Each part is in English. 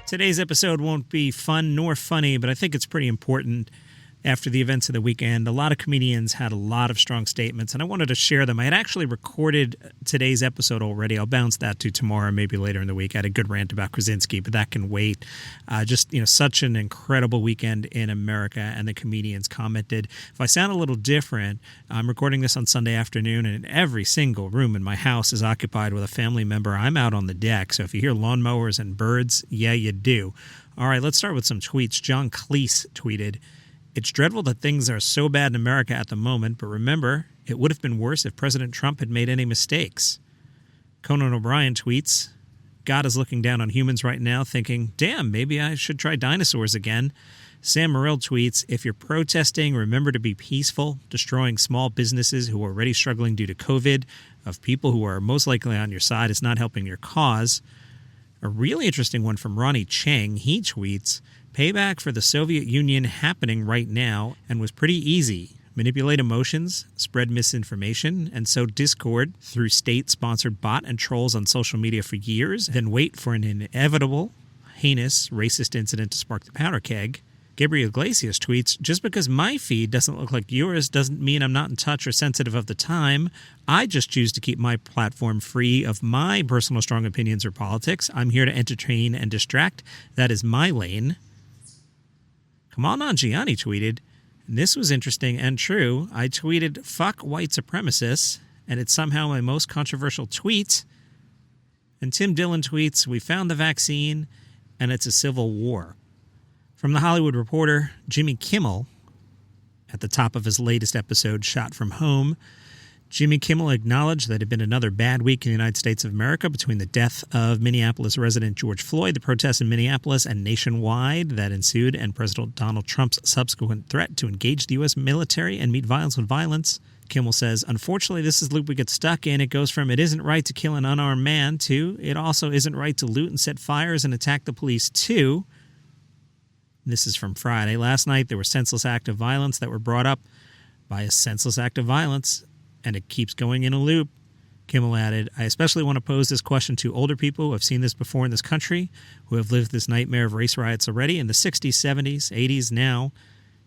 Today's episode won't be fun nor funny, but I think it's pretty important. After the events of the weekend, a lot of comedians had a lot of strong statements, and I wanted to share them. I had actually recorded today's episode already. I'll bounce that to tomorrow, maybe later in the week. I had a good rant about Krasinski, but that can wait. Such an incredible weekend in America, and the comedians commented. If I sound a little different, I'm recording this on Sunday afternoon, and every single room in my house is occupied with a family member. I'm out on the deck, so if you hear lawnmowers and birds, yeah, you do. All right, let's start with some tweets. John Cleese tweeted, "It's dreadful that things are so bad in America at the moment, but remember, it would have been worse if President Trump had made any mistakes." Conan O'Brien tweets, "God is looking down on humans right now thinking, damn, maybe I should try dinosaurs again." Sam Morill tweets, "If you're protesting, remember to be peaceful. Destroying small businesses who are already struggling due to COVID, of people who are most likely on your side, is not helping your cause." A really interesting one from Ronny Chieng. He tweets, "Payback for the Soviet Union happening right now and was pretty easy. Manipulate emotions, spread misinformation, and sow discord through state-sponsored bot and trolls on social media for years, then wait for an inevitable, heinous, racist incident to spark the powder keg." Gabriel Iglesias tweets, "Just because my feed doesn't look like yours doesn't mean I'm not in touch or sensitive of the time. I just choose to keep my platform free of my personal strong opinions or politics. I'm here to entertain and distract. That is my lane." Kumail Nanjiani tweeted, and this was interesting and true. "I tweeted, 'Fuck white supremacists,' and it's somehow my most controversial tweet." And Tim Dillon tweets, "We found the vaccine, and it's a civil war." From The Hollywood Reporter, Jimmy Kimmel, at the top of his latest episode, Shot from Home, Jimmy Kimmel acknowledged that it had been another bad week in the United States of America between the death of Minneapolis resident George Floyd, the protests in Minneapolis and nationwide that ensued, and President Donald Trump's subsequent threat to engage the U.S. military and meet violence with violence. Kimmel says, "Unfortunately, this is the loop we get stuck in. It goes from it isn't right to kill an unarmed man to it also isn't right to loot and set fires and attack the police too." This is from Friday. "Last night, there were senseless acts of violence that were brought up by a senseless act of violence, and it keeps going in a loop." Kimmel added, "I especially want to pose this question to older people who have seen this before in this country, who have lived this nightmare of race riots already in the 60s, 70s, 80s now.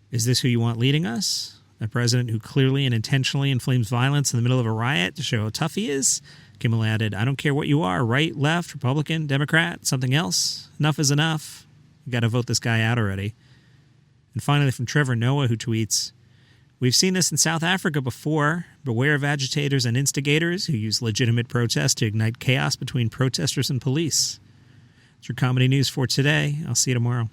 Is this who you want leading us? A president who clearly and intentionally inflames violence in the middle of a riot to show how tough he is?" Kimmel added, "I don't care what you are, right, left, Republican, Democrat, something else. Enough is enough. You got to vote this guy out already." And finally, from Trevor Noah, who tweets, "We've seen this in South Africa before. Beware of agitators and instigators who use legitimate protests to ignite chaos between protesters and police." It's your comedy news for today. I'll see you tomorrow.